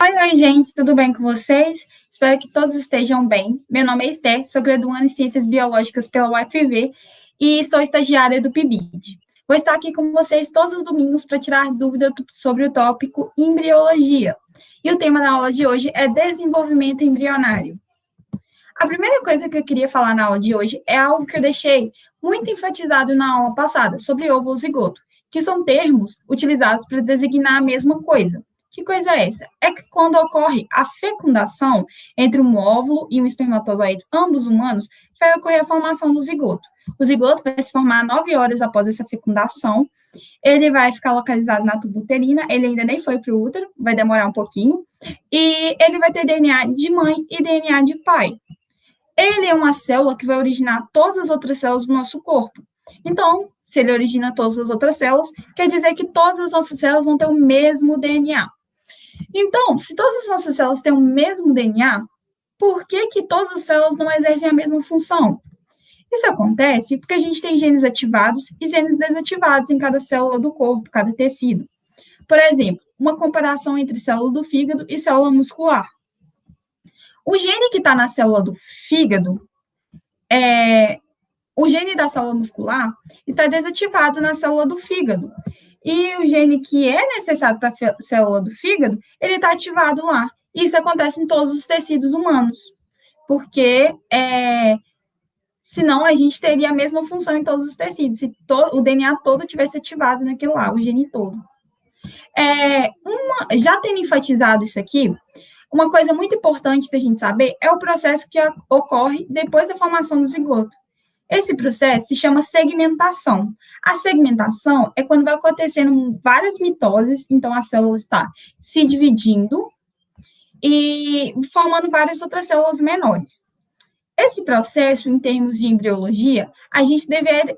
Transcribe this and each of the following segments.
Oi, gente, tudo bem com vocês? Espero que todos estejam bem. Meu nome é Esther, sou graduanda em Ciências Biológicas pela UFV e sou estagiária do PIBID. Vou estar aqui com vocês todos os domingos para tirar dúvidas sobre o tópico embriologia. E o tema da aula de hoje é desenvolvimento embrionário. A primeira coisa que eu queria falar na aula de hoje é algo que eu deixei muito enfatizado na aula passada, sobre ovo ou zigoto, que são termos utilizados para designar a mesma coisa. Que coisa é essa? É que quando ocorre a fecundação entre um óvulo e um espermatozoide, ambos humanos, vai ocorrer a formação do zigoto. O zigoto vai se formar 9 horas após essa fecundação, ele vai ficar localizado na tuba uterina, ele ainda nem foi para o útero, vai demorar um pouquinho, e ele vai ter DNA de mãe e DNA de pai. Ele é uma célula que vai originar todas as outras células do nosso corpo. Então, se ele origina todas as outras células, quer dizer que todas as nossas células vão ter o mesmo DNA. Então, se todas as nossas células têm o mesmo DNA, por que todas as células não exercem a mesma função? Isso acontece porque a gente tem genes ativados e genes desativados em cada célula do corpo, cada tecido. Por exemplo, uma comparação entre célula do fígado e célula muscular. O gene que está na célula do fígado, o gene da célula muscular está desativado na célula do fígado. E o gene que é necessário para a célula do fígado, ele está ativado lá. Isso acontece em todos os tecidos humanos, porque senão a gente teria a mesma função em todos os tecidos, se o DNA todo tivesse ativado naquilo lá, o gene todo. Já tendo enfatizado isso aqui, uma coisa muito importante da gente saber é o processo que ocorre depois da formação do zigoto. Esse processo se chama segmentação. A segmentação é quando vai acontecendo várias mitoses, então a célula está se dividindo e formando várias outras células menores. Esse processo, em termos de embriologia, a gente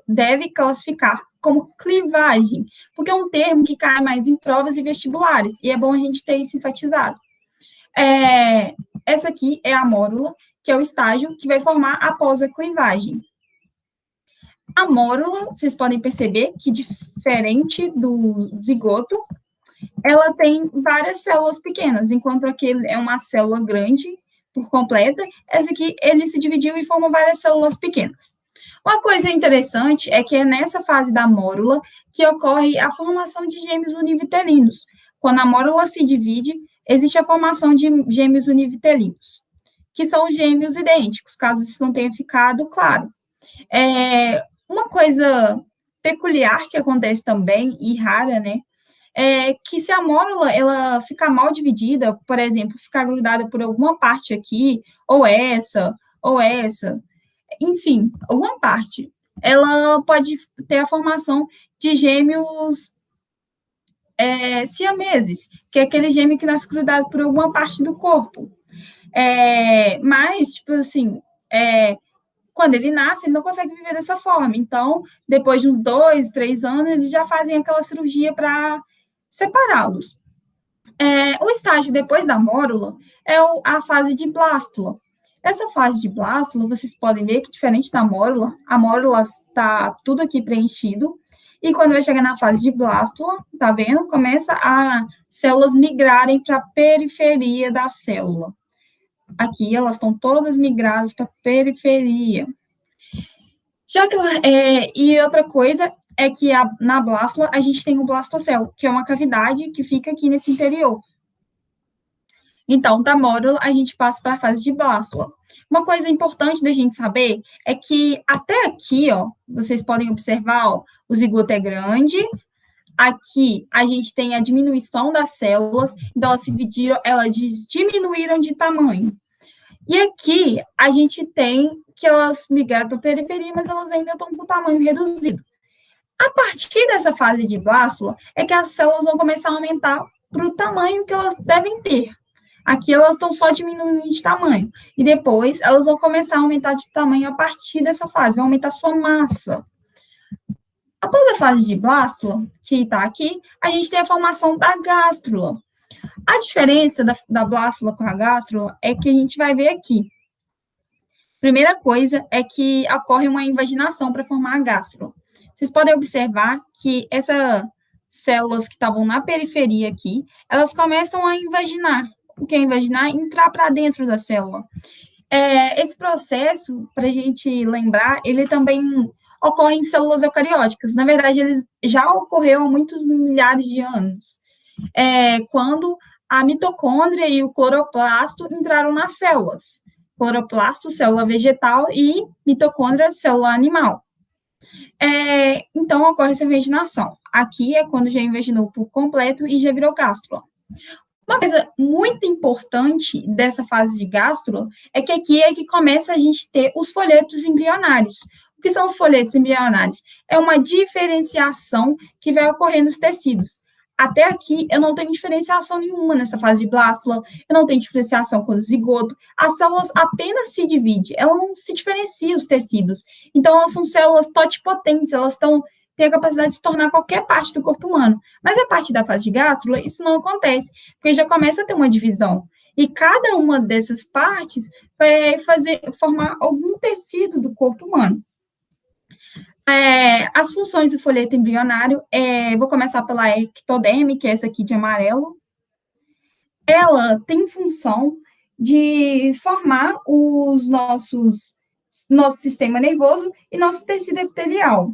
deve classificar como clivagem, porque é um termo que cai mais em provas e vestibulares, e é bom a gente ter isso enfatizado. Essa aqui é a mórula, que é o estágio que vai formar após a clivagem. A mórula, vocês podem perceber que, diferente do zigoto, ela tem várias células pequenas, enquanto aquele é uma célula grande por completa, essa aqui ele se dividiu e formou várias células pequenas. Uma coisa interessante é que é nessa fase da mórula que ocorre a formação de gêmeos univitelinos. Quando a mórula se divide, existe a formação de gêmeos univitelinos, que são gêmeos idênticos, caso isso não tenha ficado claro. Uma coisa peculiar que acontece também, e rara, né, é que se a mórula ela ficar mal dividida, por exemplo, ficar grudada por alguma parte aqui, ou essa, enfim, alguma parte, ela pode ter a formação de gêmeos siameses, que é aquele gêmeo que nasce grudado por alguma parte do corpo. Mas, tipo assim, quando ele nasce, ele não consegue viver dessa forma. Então, depois de uns 2, 3 anos, eles já fazem aquela cirurgia para separá-los. O estágio depois da mórula é a fase de blástula. Essa fase de blástula, vocês podem ver que, diferente da mórula, a mórula está tudo aqui preenchido, e quando vai chegar na fase de blástula, tá vendo? Começa a células migrarem para a periferia da célula. Aqui, elas estão todas migradas para a periferia. E outra coisa é que na blástula, a gente tem o blastocel, que é uma cavidade que fica aqui nesse interior. Então, da mórula, a gente passa para a fase de blástula. Uma coisa importante da gente saber é que até aqui, ó, vocês podem observar, ó, o zigoto é grande. Aqui, a gente tem a diminuição das células, então elas diminuíram de tamanho. E aqui, a gente tem que elas migraram para a periferia, mas elas ainda estão com tamanho reduzido. A partir dessa fase de blástula, é que as células vão começar a aumentar para o tamanho que elas devem ter. Aqui, elas estão só diminuindo de tamanho. E depois, elas vão começar a aumentar de tamanho a partir dessa fase, vão aumentar sua massa. Após a fase de blástula, que está aqui, a gente tem a formação da gástrula. A diferença da blástula com a gástrula é que a gente vai ver aqui. Primeira coisa é que ocorre uma invaginação para formar a gástrula. Vocês podem observar que essas células que estavam na periferia aqui, elas começam a invaginar. O que é invaginar? Entrar para dentro da célula. Esse processo, para a gente lembrar, ele também ocorre em células eucarióticas. Na verdade, ele já ocorreu há muitos milhares de anos. Quando a mitocôndria e o cloroplasto entraram nas células. Cloroplasto, célula vegetal, e mitocôndria, célula animal. Então, ocorre essa invaginação. Aqui é quando já invaginou por completo e já virou gástrula. Uma coisa muito importante dessa fase de gástrula é que aqui é que começa a gente ter os folhetos embrionários. O que são os folhetos embrionários? É uma diferenciação que vai ocorrer nos tecidos. Até aqui, eu não tenho diferenciação nenhuma nessa fase de blástula, eu não tenho diferenciação com o zigoto, as células apenas se dividem, ela não se diferencia os tecidos. Então, elas são células totipotentes, elas têm a capacidade de se tornar qualquer parte do corpo humano. Mas a partir da fase de gástrula, isso não acontece, porque já começa a ter uma divisão. E cada uma dessas partes vai formar algum tecido do corpo humano. As funções do folheto embrionário, vou começar pela ectoderme, que é essa aqui de amarelo. Ela tem função de formar nosso sistema nervoso e nosso tecido epitelial.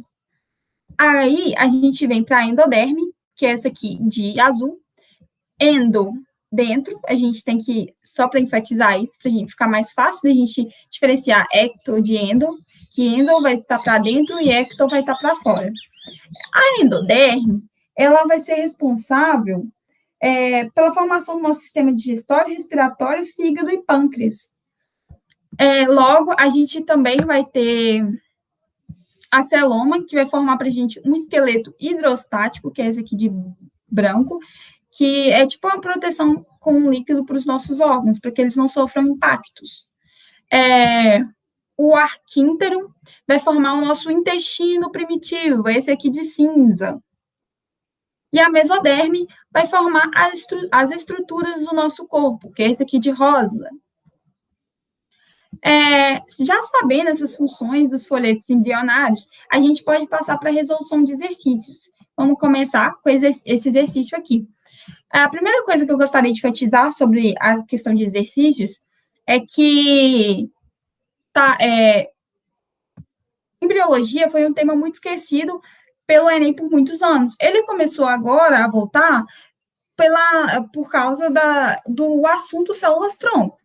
Aí, a gente vem para a endoderme, que é essa aqui de azul. Endo, dentro, a gente tem que, só para enfatizar isso, para a gente ficar mais fácil da gente diferenciar ecto de endo, que endo vai estar para dentro e ecto vai estar para fora. A endoderme, ela vai ser responsável pela formação do nosso sistema digestório, respiratório, fígado e pâncreas. Logo, a gente também vai ter a celoma, que vai formar para a gente um esqueleto hidrostático, que é esse aqui de branco, que é tipo uma proteção com um líquido para os nossos órgãos, para que eles não sofram impactos. O arquíntero vai formar o nosso intestino primitivo, esse aqui de cinza. E a mesoderme vai formar as estruturas do nosso corpo, que é esse aqui de rosa. Já sabendo essas funções dos folhetos embrionários, a gente pode passar para a resolução de exercícios. Vamos começar com esse exercício aqui. A primeira coisa que eu gostaria de enfatizar sobre a questão de exercícios é que embriologia foi um tema muito esquecido pelo Enem por muitos anos. Ele começou agora a voltar por causa do assunto células-tronco.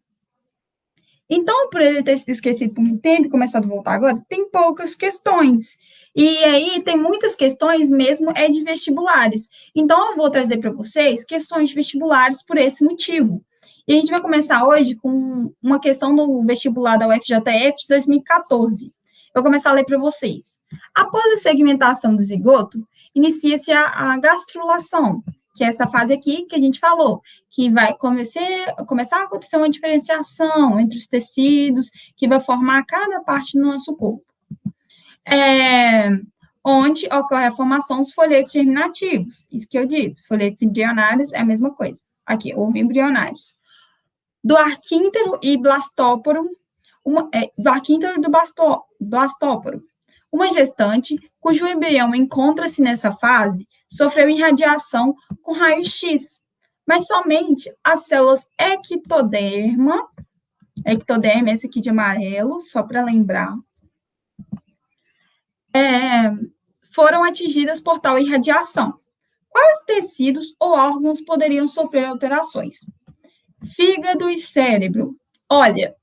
Então, por ele ter sido esquecido por muito tempo e começado a voltar agora, tem poucas questões. E aí, tem muitas questões mesmo de vestibulares. Então, eu vou trazer para vocês questões de vestibulares por esse motivo. E a gente vai começar hoje com uma questão do vestibular da UFJF de 2014. Eu vou começar a ler para vocês. Após a segmentação do zigoto, inicia-se a gastrulação, que é essa fase aqui que a gente falou, que vai começar a acontecer uma diferenciação entre os tecidos, que vai formar cada parte do nosso corpo. Onde ocorre a formação dos folhetos germinativos, isso que eu disse, folhetos embrionários é a mesma coisa. Aqui, ovo embrionários. Do arquíntero e blastóporo, do arquíntero e do blastóporo. Uma gestante, cujo embrião encontra-se nessa fase, sofreu irradiação com raio-x, mas somente as células ectoderme, esse aqui de amarelo, só para lembrar, foram atingidas por tal irradiação. Quais tecidos ou órgãos poderiam sofrer alterações? Fígado e cérebro. Olha,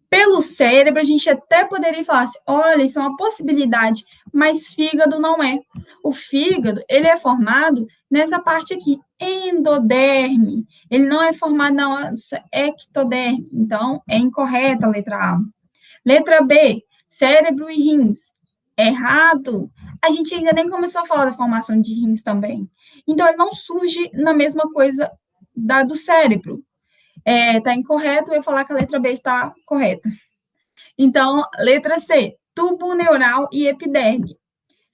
pelo cérebro, a gente até poderia falar assim, olha, isso é uma possibilidade, mas fígado não é. O fígado, ele é formado nessa parte aqui, endoderme. Ele não é formado na nossa ectoderme. Então, é incorreta a letra A. Letra B, cérebro e rins. Errado. A gente ainda nem começou a falar da formação de rins também. Então, ele não surge na mesma coisa do cérebro. Está incorreto, eu ia falar que a letra B está correta. Então, letra C, tubo neural e epiderme.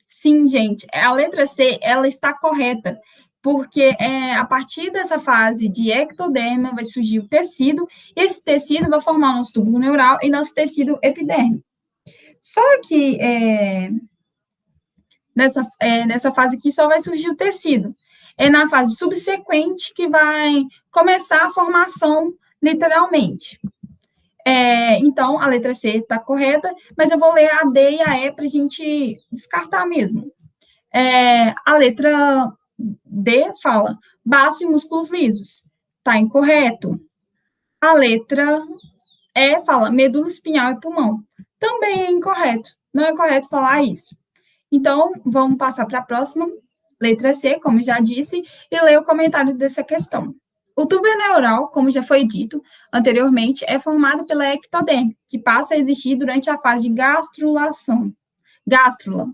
Sim, gente, a letra C, ela está correta. porque a partir dessa fase de ectoderma vai surgir o tecido, e esse tecido vai formar nosso túbulo neural e nosso tecido epidérmico. Só que nessa fase aqui só vai surgir o tecido. É na fase subsequente que vai começar a formação, literalmente. Então, a letra C está correta, mas eu vou ler a D e a E para a gente descartar mesmo. A letra D fala baço e músculos lisos. Está incorreto. A letra E fala medula espinhal e pulmão. Também é incorreto. Não é correto falar isso. Então, vamos passar para a próxima, letra C, como já disse, e ler o comentário dessa questão. O tubo neural, como já foi dito anteriormente, é formado pela ectoderme, que passa a existir durante a fase de gastrulação. Gástrula.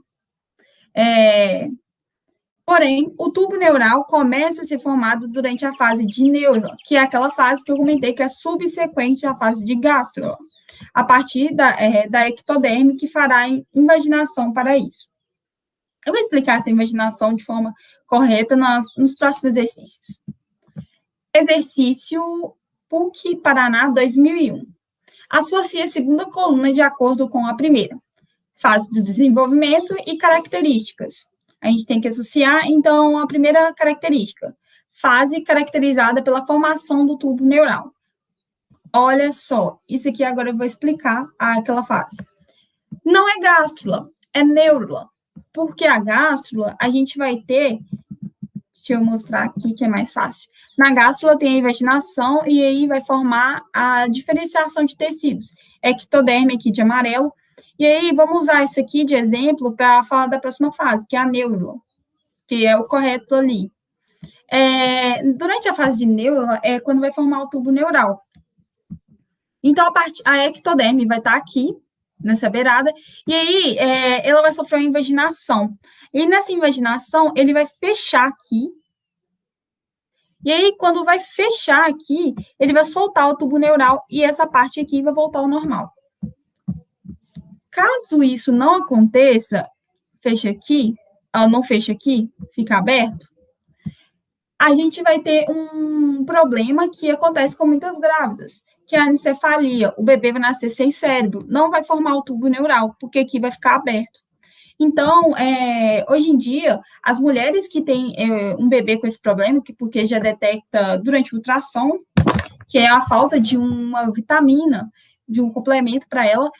Porém, o tubo neural começa a ser formado durante a fase de neuro, que é aquela fase que eu comentei que é subsequente à fase de gástrula, a partir da ectoderme, que fará invaginação para isso. Eu vou explicar essa invaginação de forma correta nos próximos exercícios. Exercício PUC Paraná 2001. Associe a segunda coluna de acordo com a primeira. Fase do desenvolvimento e características. A gente tem que associar, então, a primeira característica. Fase caracterizada pela formação do tubo neural. Olha só, isso aqui agora eu vou explicar aquela fase. Não é gástrula, é neurula. Porque a gástrula, a gente vai ter, deixa eu mostrar aqui que é mais fácil. Na gástrula tem a invaginação e aí vai formar a diferenciação de tecidos. Ectoderme aqui de amarelo. E aí vamos usar isso aqui de exemplo para falar da próxima fase, que é a neurula, que é o correto ali. Durante a fase de neurula é quando vai formar o tubo neural. Então, a ectoderme vai estar aqui, nessa beirada, e aí ela vai sofrer uma invaginação. E nessa invaginação, ele vai fechar aqui, e aí, quando vai fechar aqui, ele vai soltar o tubo neural, e essa parte aqui vai voltar ao normal. Caso isso não aconteça, fecha aqui, não fecha aqui, fica aberto, a gente vai ter um problema que acontece com muitas grávidas, que é a anencefalia. O bebê vai nascer sem cérebro, não vai formar o tubo neural, porque aqui vai ficar aberto. Então, hoje em dia, as mulheres que têm um bebê com esse problema, porque já detecta durante o ultrassom, que é a falta de uma vitamina, de um complemento para ela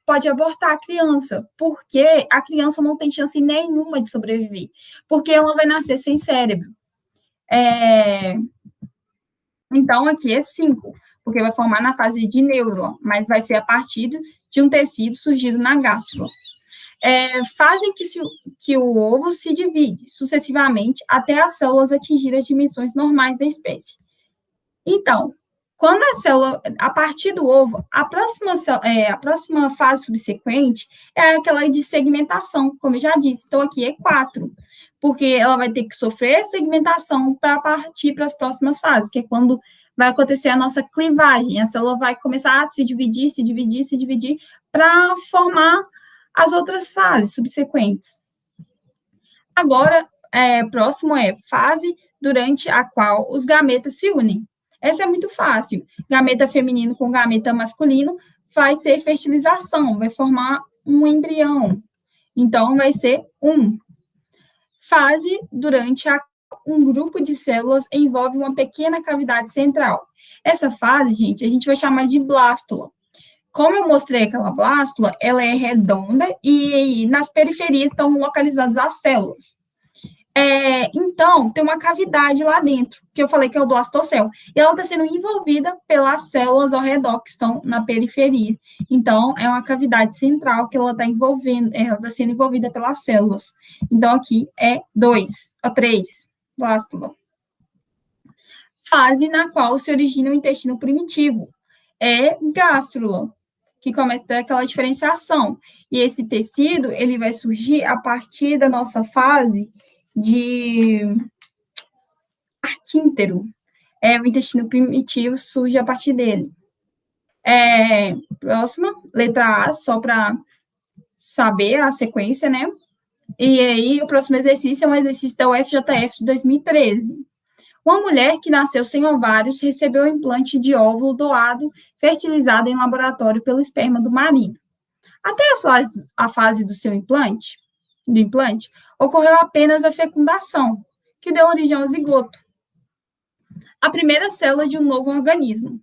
pode abortar a criança, porque a criança não tem chance nenhuma de sobreviver, porque ela vai nascer sem cérebro. Então, aqui é 5, porque vai formar na fase de neurula, mas vai ser a partir de um tecido surgido na gástrula. Fazem que o ovo se divide sucessivamente até as células atingirem as dimensões normais da espécie. Então, quando a célula, a partir do ovo, a próxima fase subsequente é aquela de segmentação, como eu já disse. Então, aqui é 4, porque ela vai ter que sofrer segmentação para partir para as próximas fases, que é quando vai acontecer a nossa clivagem. A célula vai começar a se dividir, para formar as outras fases subsequentes. Agora, próximo é fase durante a qual os gametas se unem. Essa é muito fácil. Gameta feminino com gameta masculino vai ser fertilização, vai formar um embrião. Então, vai ser 1. Fase durante um grupo de células envolve uma pequena cavidade central. Essa fase, gente, a gente vai chamar de blástula. Como eu mostrei aquela blástula, ela é redonda e nas periferias estão localizadas as células. Então, tem uma cavidade lá dentro, que eu falei que é o blastocel, e ela está sendo envolvida pelas células ao redor, que estão na periferia. Então, é uma cavidade central que ela está sendo envolvida pelas células. Então, aqui é 3, blástula. Fase na qual se origina o intestino primitivo, é gástrula, que começa a ter aquela diferenciação. E esse tecido, ele vai surgir a partir da nossa fase de arquíntero. O intestino primitivo surge a partir dele. Próxima, letra A, só para saber a sequência, né? E aí, o próximo exercício é um exercício da UFJF de 2013. Uma mulher que nasceu sem ovários recebeu o implante de óvulo doado, fertilizado em laboratório pelo esperma do marido. Até a fase do implante, ocorreu apenas a fecundação, que deu origem ao zigoto, a primeira célula de um novo organismo.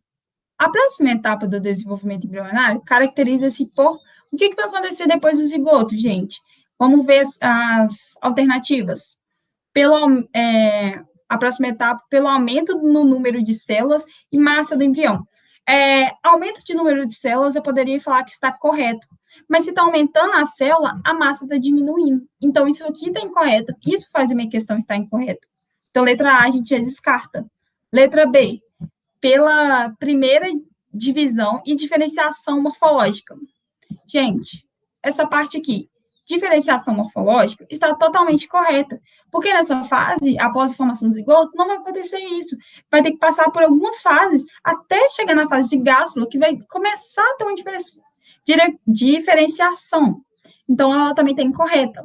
A próxima etapa do desenvolvimento embrionário caracteriza-se por... O que vai acontecer depois do zigoto, gente? Vamos ver as alternativas. A próxima etapa, pelo aumento no número de células e massa do embrião. Aumento de número de células, eu poderia falar que está correto, mas se está aumentando a célula, a massa está diminuindo. Então, isso aqui está incorreto. Isso faz a minha questão estar incorreta. Então, letra A, a gente já descarta. Letra B, pela primeira divisão e diferenciação morfológica. Gente, essa parte aqui, diferenciação morfológica, está totalmente correta, porque nessa fase, após a formação do zigoto, não vai acontecer isso. Vai ter que passar por algumas fases até chegar na fase de gástrula, que vai começar a ter uma diferenciação. Então, ela também está incorreta.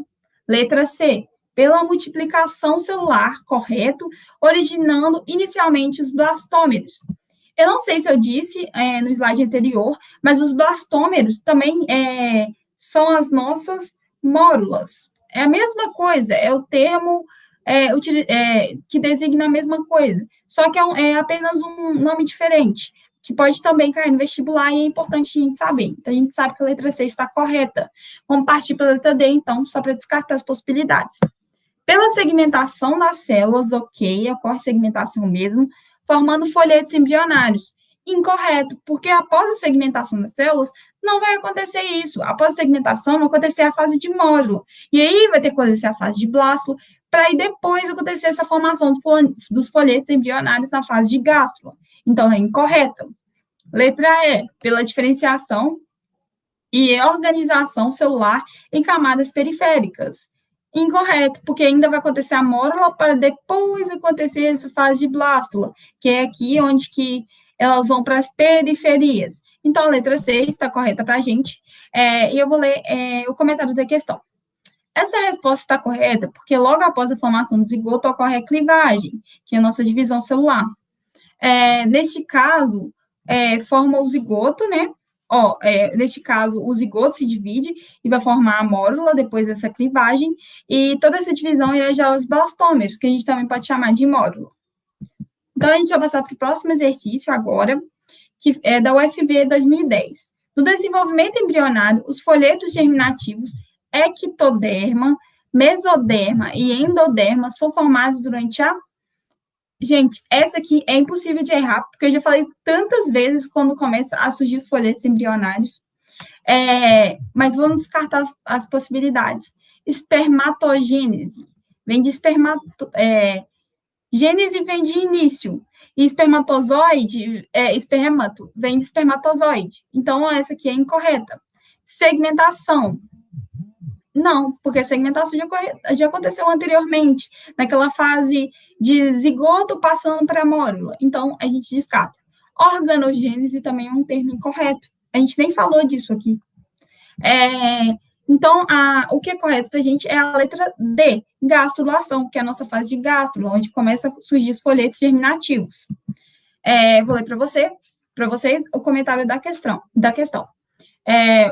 Letra C, pela multiplicação celular, correto, originando inicialmente os blastômeros. Eu não sei se eu disse no slide anterior, mas os blastômeros também são as nossas mórulas. É a mesma coisa, é o termo que designa a mesma coisa, só que é apenas um nome diferente, que pode também cair no vestibular e é importante a gente saber. Então, a gente sabe que a letra C está correta. Vamos partir para a letra D, então, só para descartar as possibilidades. Pela segmentação das células, ok, ocorre segmentação mesmo, formando folhetos embrionários. Incorreto, porque após a segmentação das células, não vai acontecer isso. Após a segmentação, vai acontecer a fase de módulo. E aí vai ter que acontecer a fase de blástulo, para aí depois acontecer essa formação dos folhetos embrionários na fase de gástrula. Então, é incorreta. Letra E, pela diferenciação e organização celular em camadas periféricas. Incorreto, porque ainda vai acontecer a mórula para depois acontecer essa fase de blástula, que é aqui onde que elas vão para as periferias. Então, a letra C está correta para a gente. E eu vou ler o comentário da questão. Essa resposta está correta porque logo após a formação do zigoto ocorre a clivagem, que é a nossa divisão celular. Neste caso, forma o zigoto, né? Neste caso, o zigoto se divide e vai formar a mórula depois dessa clivagem, e toda essa divisão irá gerar os blastômeros, que a gente também pode chamar de mórula. Então, a gente vai passar para o próximo exercício agora, que é da UFV 2010. No desenvolvimento embrionário, os folhetos germinativos, ectoderma, mesoderma e endoderma são formados durante a... Gente, essa aqui é impossível de errar, porque eu já falei tantas vezes quando começa a surgir os folhetos embrionários. Mas vamos descartar as possibilidades. Espermatogênese vem de gênese vem de início. E espermatozoide, espermato, vem de espermatozoide. Então, essa aqui é incorreta. Segmentação. Não, porque a segmentação já aconteceu anteriormente, naquela fase de zigoto passando para a mórula. Então, a gente descarta. Organogênese também é um termo incorreto. A gente nem falou disso aqui. Então, o que é correto para a gente é a letra D, gastrulação, que é a nossa fase de gástrula, onde começa a surgir os folhetos germinativos. Vou ler para vocês o comentário da questão.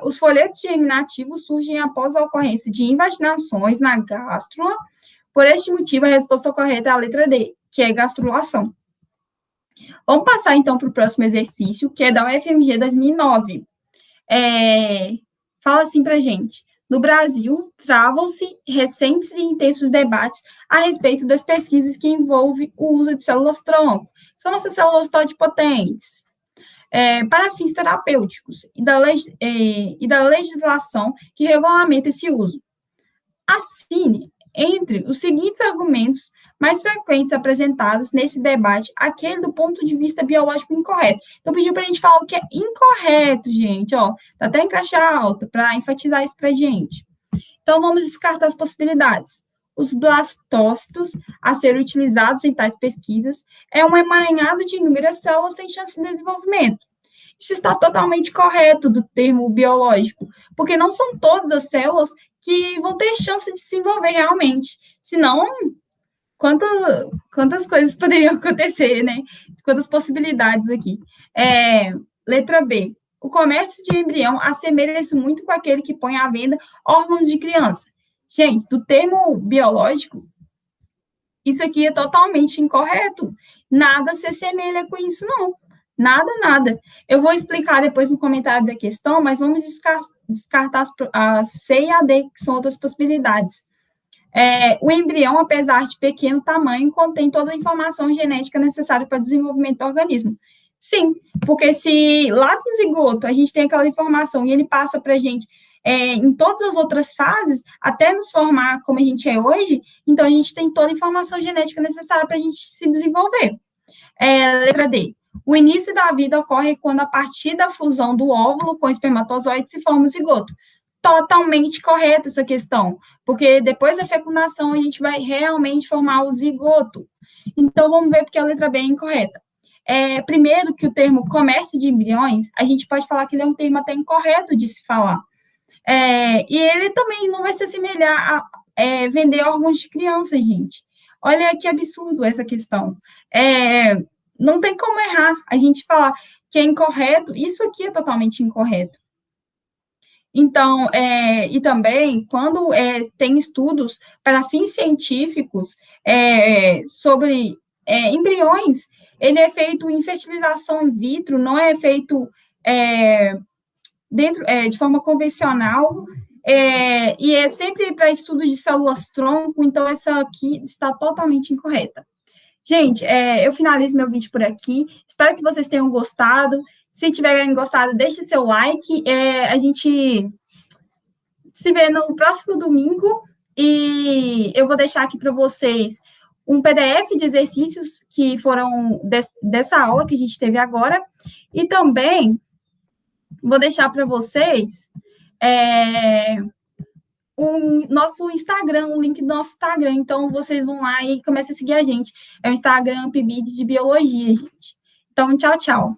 Os folhetos germinativos surgem após a ocorrência de invaginações na gástrula. Por este motivo, a resposta correta é a letra D, que é gastrulação. Vamos passar, então, para o próximo exercício, que é da UFMG 2009. Fala assim para a gente. No Brasil, travam-se recentes e intensos debates a respeito das pesquisas que envolvem o uso de células-tronco. São nossas células todipotentes. Para fins terapêuticos e da legislação que regulamenta esse uso. Assine, entre os seguintes argumentos mais frequentes apresentados nesse debate, aquele do ponto de vista biológico incorreto. Então, pediu para a gente falar o que é incorreto, gente, tá até em caixa alta, para enfatizar isso para a gente. Então, vamos descartar as possibilidades. Os blastócitos a serem utilizados em tais pesquisas é um emaranhado de inúmeras células sem chance de desenvolvimento. Isso está totalmente correto do termo biológico, porque não são todas as células que vão ter chance de se desenvolver realmente. Senão, quantas coisas poderiam acontecer, né? Quantas possibilidades aqui. Letra B. O comércio de embrião assemelha-se muito com aquele que põe à venda órgãos de criança. Gente, do termo biológico, isso aqui é totalmente incorreto. Nada se assemelha com isso, não. Nada, nada. Eu vou explicar depois no comentário da questão, mas vamos descartar as C e a D, que são outras possibilidades. O embrião, apesar de pequeno tamanho, contém toda a informação genética necessária para o desenvolvimento do organismo. Sim, porque se lá do zigoto a gente tem aquela informação e ele passa para a gente em todas as outras fases, até nos formar como a gente é hoje, então a gente tem toda a informação genética necessária para a gente se desenvolver. Letra D. O início da vida ocorre quando, a partir da fusão do óvulo com o espermatozoide, se forma o zigoto. Totalmente correta essa questão, porque depois da fecundação a gente vai realmente formar o zigoto. Então, vamos ver porque a letra B é incorreta. Primeiro, que o termo comércio de embriões, a gente pode falar que ele é um termo até incorreto de se falar. E ele também não vai se assemelhar a vender órgãos de criança, gente. Olha que absurdo essa questão. Não tem como errar a gente falar que é incorreto, isso aqui é totalmente incorreto. Então, e também, quando tem estudos para fins científicos sobre embriões, ele é feito em fertilização in vitro, não é feito de forma convencional, e é sempre para estudo de células-tronco, então essa aqui está totalmente incorreta. Gente, eu finalizo meu vídeo por aqui, espero que vocês tenham gostado. Se tiverem gostado, deixe seu like. A gente se vê no próximo domingo e eu vou deixar aqui para vocês um PDF de exercícios que foram dessa aula que a gente teve agora e também vou deixar para vocês o nosso Instagram, o link do nosso Instagram. Então, vocês vão lá e comecem a seguir a gente. É o Instagram PIBID de Biologia, gente. Então, tchau, tchau.